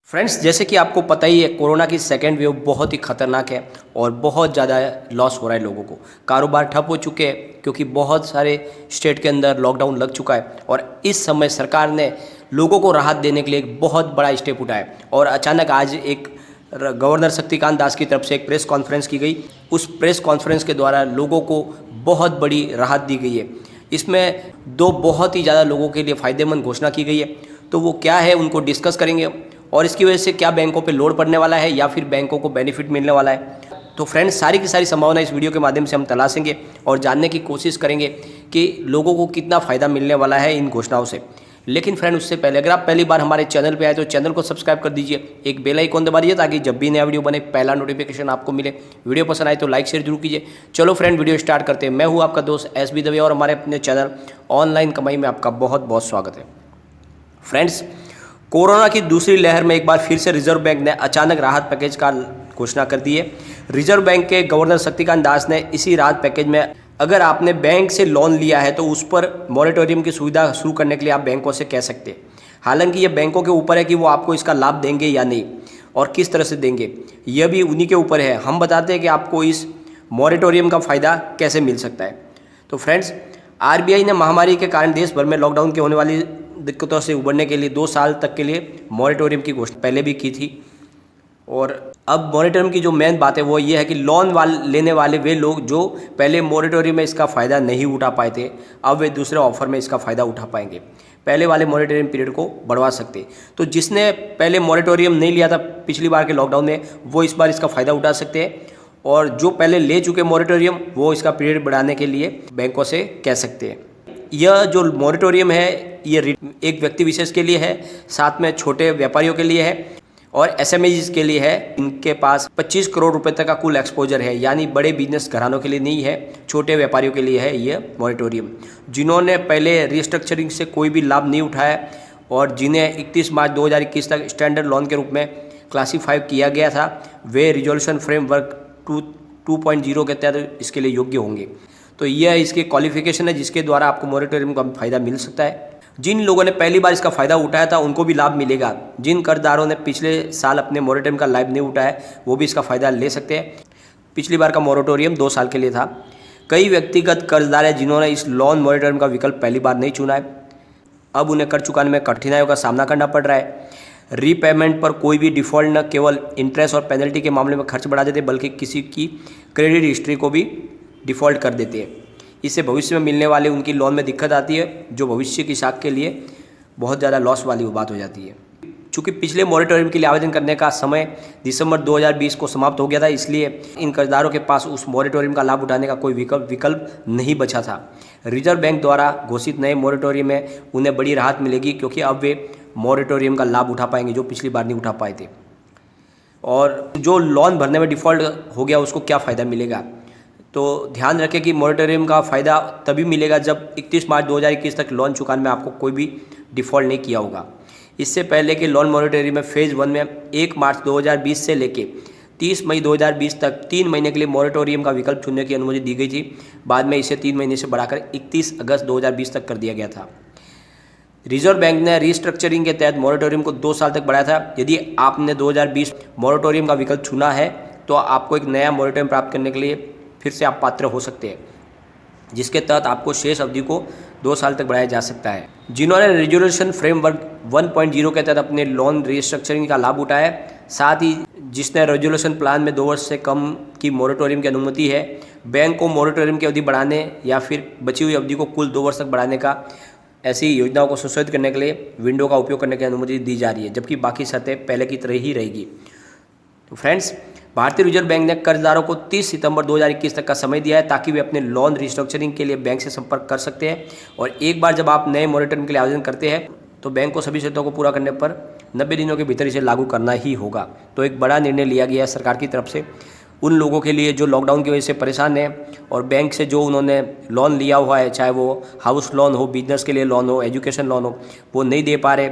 Friends, जैसे कि आपको पता ही है, कोरोना की सेकेंड वेव बहुत ही खतरनाक है और बहुत ज़्यादा लॉस हो रहा है लोगों को। कारोबार ठप हो चुके हैं क्योंकि बहुत सारे स्टेट के अंदर लॉकडाउन लग चुका है और इस समय सरकार ने लोगों को राहत देने के लिए एक बहुत बड़ा स्टेप उठाया और अचानक आज एक गवर्नर शक्तिकांत दास की तरफ से एक प्रेस कॉन्फ्रेंस की गई। उस प्रेस कॉन्फ्रेंस के द्वारा लोगों को बहुत बड़ी राहत दी गई है। इसमें दो बहुत ही ज़्यादा लोगों के लिए फ़ायदेमंद घोषणा की गई है, तो वो क्या है उनको डिस्कस करेंगे और इसकी वजह से क्या बैंकों पे लोड पड़ने वाला है या फिर बैंकों को बेनिफिट मिलने वाला है। तो फ्रेंड्स, सारी की सारी संभावना इस वीडियो के माध्यम से हम तलाशेंगे और जानने की कोशिश करेंगे कि लोगों को कितना फ़ायदा मिलने वाला है इन घोषणाओं से। लेकिन फ्रेंड, उससे पहले अगर आप पहली बार हमारे चैनल पे आए तो चैनल को सब्सक्राइब कर दीजिए, एक बेल आइकॉन दबा दीजिए ताकि जब भी नया वीडियो बने पहला नोटिफिकेशन आपको मिले। वीडियो पसंद आए तो लाइक शेयर जरूर कीजिए। चलो फ्रेंड, वीडियो स्टार्ट करते हैं। मैं हूँ आपका दोस्त SB दवे और हमारे अपने चैनल ऑनलाइन कमाई में आपका बहुत बहुत स्वागत है। फ्रेंड्स, कोरोना की दूसरी लहर में एक बार फिर से रिजर्व बैंक ने अचानक राहत पैकेज का घोषणा कर दी है। रिजर्व बैंक के गवर्नर शक्तिकांत दास ने इसी राहत पैकेज में अगर आपने बैंक से लोन लिया है तो उस पर मॉरेटोरियम की सुविधा शुरू करने के लिए आप बैंकों से कह सकते हैं। हालांकि ये बैंकों के ऊपर है कि वो आपको इसका लाभ देंगे या नहीं और किस तरह से देंगे, यह भी उन्हीं के ऊपर है। हम बताते हैं कि आपको इस मॉरेटोरियम का फ़ायदा कैसे मिल सकता है। तो फ्रेंड्स, RBI ने महामारी के कारण देश भर में लॉकडाउन के होने वाली दिक्कतों से उबरने के लिए 2 साल तक के लिए मॉरेटोरियम की घोषणा पहले भी की थी। और अब मॉरेटोरियम की जो मेन बात है वो ये है कि लोन लेने वाले वे लोग जो पहले मॉरेटोरियम में इसका फ़ायदा नहीं उठा पाए थे, अब वे दूसरे ऑफर में इसका फ़ायदा उठा पाएंगे, पहले वाले मॉरेटोरियम पीरियड को बढ़वा सकते। तो जिसने पहले मॉरेटोरियम नहीं लिया था पिछली बार के लॉकडाउन में, वो इस बार इसका फ़ायदा उठा सकते हैं और जो पहले ले चुके मॉरेटोरियम वो इसका पीरियड बढ़ाने के लिए बैंकों से कह सकते हैं। यह जो मॉरेटोरियम है ये एक व्यक्ति विशेष के लिए है, साथ में छोटे व्यापारियों के लिए है और SMEs के लिए है। इनके पास 25 करोड़ रुपए तक का कुल एक्सपोजर है, यानी बड़े बिजनेस घरानों के लिए नहीं है, छोटे व्यापारियों के लिए है ये मॉरेटोरियम। जिन्होंने पहले रिस्ट्रक्चरिंग से कोई भी लाभ नहीं उठाया और जिन्हें 31 मार्च 2021 तक स्टैंडर्ड लोन के रूप में क्लासीफाई किया गया था, वे रिजोल्यूशन फ्रेमवर्क 2.0 के तहत इसके लिए योग्य होंगे। तो यह इसके क्वालिफिकेशन है जिसके द्वारा आपको मॉरेटोरियम का फ़ायदा मिल सकता है। जिन लोगों ने पहली बार इसका फ़ायदा उठाया था उनको भी लाभ मिलेगा। जिन कर्जदारों ने पिछले साल अपने मॉरेटोरियम का लाभ नहीं उठाया वो भी इसका फ़ायदा ले सकते हैं। पिछली बार का मॉरेटोरियम 2 साल के लिए था। कई व्यक्तिगत कर्जदार हैं जिन्होंने इस लोन मॉरेटोरियम का विकल्प पहली बार नहीं चुना है, अब उन्हें कर चुकाने में कठिनाइयों का सामना करना पड़ रहा है। रीपेमेंट पर कोई भी डिफ़ॉल्ट न केवल इंटरेस्ट और पेनल्टी के मामले में खर्च बढ़ा देते बल्कि किसी की क्रेडिट हिस्ट्री को भी डिफ़ॉल्ट कर देते हैं। इससे भविष्य में मिलने वाले उनकी लोन में दिक्कत आती है, जो भविष्य की साख के लिए बहुत ज़्यादा लॉस वाली बात हो जाती है। चूँकि पिछले मॉरेटोरियम के लिए आवेदन करने का समय दिसंबर 2020 को समाप्त हो गया था, इसलिए इन कर्जदारों के पास उस मॉरेटोरियम का लाभ उठाने का कोई विकल्प नहीं बचा था। रिजर्व बैंक द्वारा घोषित नए मॉरेटोरियम में उन्हें बड़ी राहत मिलेगी क्योंकि अब वे मॉरेटोरियम का लाभ उठा पाएंगे जो पिछली बार नहीं उठा पाए थे। और जो लोन भरने में डिफ़ॉल्ट हो गया उसको क्या फ़ायदा मिलेगा, तो ध्यान रखें कि मॉरेटोरियम का फ़ायदा तभी मिलेगा जब 31 मार्च 2021 तक लोन चुकाने में आपको कोई भी डिफ़ॉल्ट नहीं किया होगा। इससे पहले के लोन मॉरेटोरियम में फ़ेज़ 1 में 1 मार्च 2020 से लेके 30 मई 2020 तक 3 महीने के लिए मॉरेटोरियम का विकल्प चुनने की अनुमति दी गई थी। बाद में इसे 3 महीने से बढ़ाकर 31 अगस्त 2020 तक कर दिया गया था। रिजर्व बैंक ने रिस्ट्रक्चरिंग के तहत मॉरेटोरियम को 2 साल तक बढ़ाया था। यदि आपने 2020 मॉरेटोरियम का विकल्प चुना है तो आपको एक नया मॉरेटोरियम प्राप्त करने के लिए फिर से आप पात्र हो सकते हैं, जिसके तहत आपको शेष अवधि को 2 साल तक बढ़ाया जा सकता है। जिन्होंने रिजोल्यूशन फ्रेमवर्क 1.0 के तहत अपने लोन रिस्ट्रक्चरिंग का लाभ उठाया, साथ ही जिसने रेजोल्यूशन प्लान में 2 वर्ष से कम की मॉरेटोरियम की अनुमति है, बैंक को मॉरेटोरियम की अवधि बढ़ाने या फिर बची हुई अवधि को कुल 2 वर्ष तक बढ़ाने का ऐसी योजनाओं को संशोधित करने के लिए विंडो का उपयोग करने की अनुमति दी जा रही है, जबकि बाकी शर्तें पहले की तरह ही रहेगी। तो फ्रेंड्स, भारतीय रिजर्व बैंक ने कर्जदारों को 30 सितंबर 2021 तक का समय दिया है ताकि वे अपने लोन रिस्ट्रक्चरिंग के लिए बैंक से संपर्क कर सकते हैं। और एक बार जब आप नए मॉरेटोरियम के लिए आवेदन करते हैं तो बैंक को सभी शर्तों को पूरा करने पर 90 दिनों के भीतर इसे लागू करना ही होगा। तो एक बड़ा निर्णय लिया गया है सरकार की तरफ से उन लोगों के लिए जो लॉकडाउन की वजह से परेशान हैं और बैंक से जो उन्होंने लोन लिया हुआ है, चाहे वो हाउस लोन हो, बिजनेस के लिए लोन हो, एजुकेशन लोन हो, वो नहीं दे पा रहे,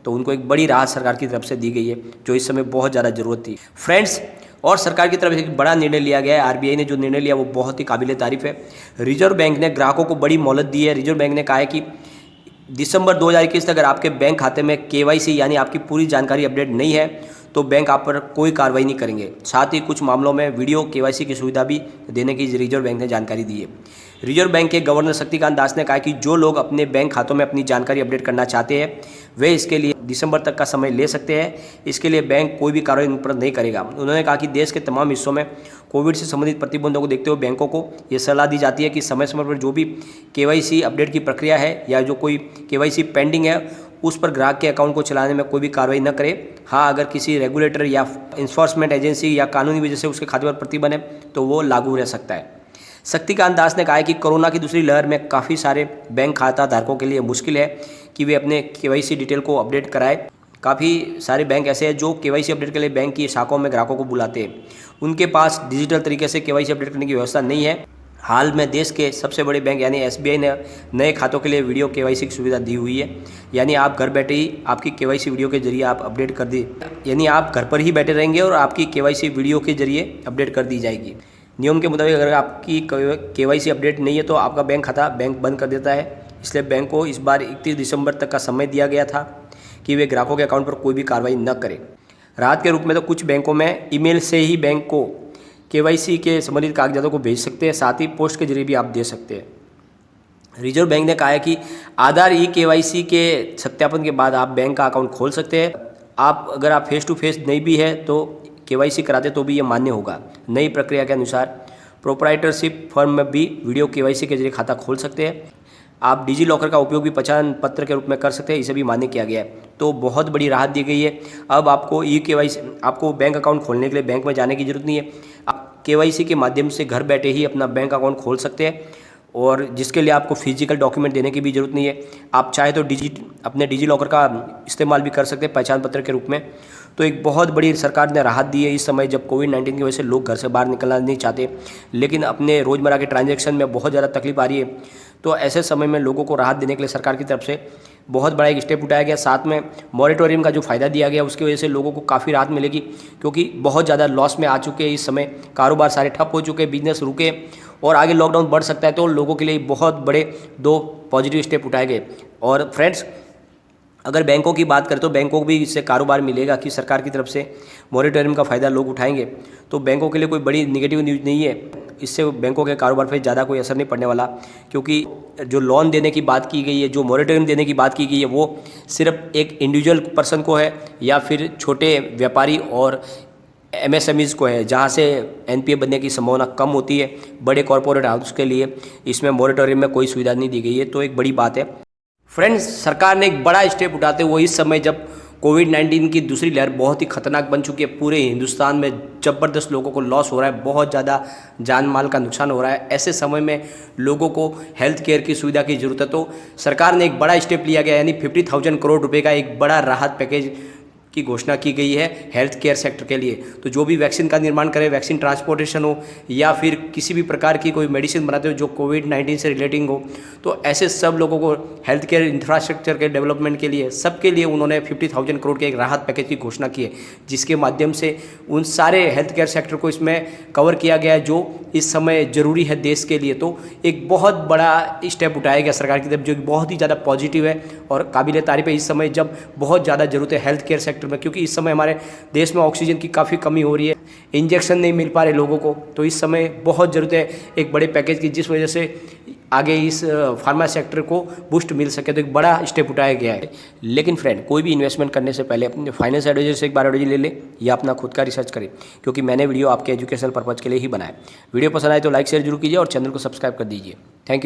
तो उनको एक बड़ी राहत सरकार की तरफ से दी गई है जो इस समय बहुत ज़्यादा ज़रूरत थी। फ्रेंड्स, और सरकार की तरफ से एक बड़ा निर्णय लिया गया है। RBI ने जो निर्णय लिया वो बहुत ही काबिल तारीफ़ है। रिजर्व बैंक ने ग्राहकों को बड़ी मोहलत दी है। रिजर्व बैंक ने कहा है कि दिसंबर 2021 तक अगर आपके बैंक खाते में केवाईसी यानी आपकी पूरी जानकारी अपडेट नहीं है तो बैंक आप पर कोई कार्रवाई नहीं करेंगे। साथ ही कुछ मामलों में वीडियो केवाईसी की सुविधा भी देने की रिजर्व बैंक ने जानकारी दी है। रिजर्व बैंक के गवर्नर शक्तिकांत दास ने कहा कि जो लोग अपने बैंक खातों में अपनी जानकारी अपडेट करना चाहते हैं वे इसके लिए दिसंबर तक का समय ले सकते हैं। इसके लिए बैंक कोई भी कार्रवाई उन पर नहीं करेगा। उन्होंने कहा कि देश के तमाम हिस्सों में कोविड से संबंधित प्रतिबंधों को देखते हुए बैंकों को ये सलाह दी जाती है कि समय समय पर जो भी केवाईसी अपडेट की प्रक्रिया है या जो कोई केवाईसी पेंडिंग है उस पर ग्राहक के अकाउंट को चलाने में कोई भी कार्रवाई न करे। हाँ, अगर किसी रेगुलेटर या इन्फोर्समेंट एजेंसी या कानूनी वजह से उसके खाते पर प्रतिबंध है तो वो लागू रह सकता है। शक्तिकांत दास ने कहा है कि कोरोना की दूसरी लहर में काफ़ी सारे बैंक खाता धारकों के लिए मुश्किल है कि वे अपने केवाईसी डिटेल को अपडेट कराएं। काफ़ी सारे बैंक ऐसे हैं जो केवाईसी अपडेट के लिए बैंक की शाखाओं में ग्राहकों को बुलाते हैं। उनके पास डिजिटल तरीके से केवाईसी अपडेट करने की व्यवस्था नहीं है। हाल में देश के सबसे बड़े बैंक यानी एसबीआई ने नए खातों के लिए वीडियो केवाईसी की सुविधा दी हुई है। यानी आप घर बैठे ही आपकी केवाईसी वीडियो के जरिए आप अपडेट कर दी, यानी आप घर पर ही बैठे रहेंगे और आपकी केवाईसी वीडियो के जरिए अपडेट कर दी जाएगी। नियम के मुताबिक अगर आपकी केवाईसी अपडेट नहीं है तो आपका बैंक खाता बैंक बंद कर देता है। इसलिए बैंक को इस बार 31 दिसंबर तक का समय दिया गया था कि वे ग्राहकों के अकाउंट पर कोई भी कार्रवाई न करें। राहत के रूप में तो कुछ बैंकों में ईमेल से ही बैंक को केवाईसी के संबंधित कागजातों को भेज सकते हैं, साथ ही पोस्ट के जरिए भी आप दे सकते हैं। रिजर्व बैंक ने कहा है कि आधार केवाईसी के सत्यापन के बाद आप बैंक का अकाउंट खोल सकते हैं। अगर आप फेस टू फेस नहीं भी है तो केवाईसी कराते तो भी ये मान्य होगा। नई प्रक्रिया के अनुसार प्रोप्राइटरशिप फर्म में भी वीडियो केवाईसी के जरिए खाता खोल सकते हैं। आप डिजी लॉकर का उपयोग भी पहचान पत्र के रूप में कर सकते हैं, इसे भी मान्य किया गया है। तो बहुत बड़ी राहत दी गई है। अब आपको केवाईसी आपको बैंक अकाउंट खोलने के लिए बैंक में जाने की जरूरत नहीं है। आप केवाईसी के माध्यम से घर बैठे ही अपना बैंक अकाउंट खोल सकते हैं और जिसके लिए आपको फिजिकल डॉक्यूमेंट देने की भी जरूरत नहीं है। आप चाहे तो अपने डिजी लॉकर का इस्तेमाल भी कर सकते हैं पहचान पत्र के रूप में। तो एक बहुत बड़ी सरकार ने राहत दी है इस समय जब कोविड-19 की वजह से लोग घर से बाहर निकलना नहीं चाहते, लेकिन अपने रोज़मर्रा के ट्रांजैक्शन में बहुत ज़्यादा तकलीफ आ रही है। तो ऐसे समय में लोगों को राहत देने के लिए सरकार की तरफ से बहुत बड़ा एक स्टेप उठाया गया। साथ में मॉरेटोरियम का जो फ़ायदा दिया गया उसकी वजह से लोगों को काफ़ी राहत मिलेगी, क्योंकि बहुत ज़्यादा लॉस में आ चुके हैं इस समय। कारोबार सारे ठप हो चुके हैं, बिजनेस रुके और आगे लॉकडाउन बढ़ सकता है। तो लोगों के लिए बहुत बड़े 2 पॉजिटिव स्टेप उठाए गए। और फ्रेंड्स, अगर बैंकों की बात करें तो बैंकों को भी इससे कारोबार मिलेगा कि सरकार की तरफ से मॉरेटोरियम का फ़ायदा लोग उठाएंगे। तो बैंकों के लिए कोई बड़ी नेगेटिव न्यूज़ नहीं है। इससे बैंकों के कारोबार पर ज़्यादा कोई असर नहीं पड़ने वाला, क्योंकि जो लोन देने की बात की गई है, जो मॉरेटोरियम देने की बात की गई है, वो सिर्फ एक इंडिविजुअल पर्सन को है या फिर छोटे व्यापारी और एमएसएमईज़ को है, जहाँ से एनपीए बनने की संभावना कम होती है। बड़े कॉरपोरेट हाउस के लिए इसमें मॉरेटोरियम में कोई सुविधा नहीं दी गई है, तो एक बड़ी बात है। फ्रेंड्स, सरकार ने एक बड़ा स्टेप उठाते हुए इस समय जब कोविड-19 की दूसरी लहर बहुत ही खतरनाक बन चुकी है, पूरे हिंदुस्तान में ज़बरदस्त लोगों को लॉस हो रहा है, बहुत ज़्यादा जान माल का नुकसान हो रहा है। ऐसे समय में लोगों को हेल्थ केयर की सुविधा की ज़रूरत है। तो सरकार ने एक बड़ा स्टेप लिया गया, यानी 50,000 करोड़ रुपए का एक बड़ा राहत पैकेज की घोषणा की गई है हेल्थ केयर सेक्टर के लिए। तो जो भी वैक्सीन का निर्माण करे, वैक्सीन ट्रांसपोर्टेशन हो या फिर किसी भी प्रकार की कोई मेडिसिन बनाते हो जो कोविड-19 से रिलेटिंग हो, तो ऐसे सब लोगों को हेल्थ केयर इंफ्रास्ट्रक्चर के डेवलपमेंट के लिए सबके लिए उन्होंने 50,000 करोड़ के एक राहत पैकेज की घोषणा की है, जिसके माध्यम से उन सारे हेल्थ केयर सेक्टर को इसमें कवर किया गया है जो इस समय ज़रूरी है देश के लिए। तो एक बहुत बड़ा स्टेप उठाया गया सरकार की तरफ, जो कि बहुत ही ज़्यादा पॉजिटिव है और काबिल तारीफ है इस समय जब बहुत ज़्यादा ज़रूरत है हेल्थ केयर सेक्टर में, क्योंकि इस समय हमारे देश में ऑक्सीजन की काफ़ी कमी हो रही है, इंजेक्शन नहीं मिल पा रहे लोगों को। तो इस समय बहुत ज़रूरत है एक बड़े पैकेज की, जिस वजह से आगे इस फार्मा सेक्टर को बूस्ट मिल सके। तो एक बड़ा स्टेप उठाया गया है। लेकिन फ्रेंड, कोई भी इन्वेस्टमेंट करने से पहले अपने फाइनेंस एडवाइजर से एक बार एडवाइजरी ले ले या अपना खुद का रिसर्च करें, क्योंकि मैंने वीडियो आपके एजुकेशनल पर्पज़ के लिए ही बनाया। वीडियो पसंद आए तो लाइक शेयर जरूर कीजिए और चैनल को सब्सक्राइब कर दीजिए। Thank you.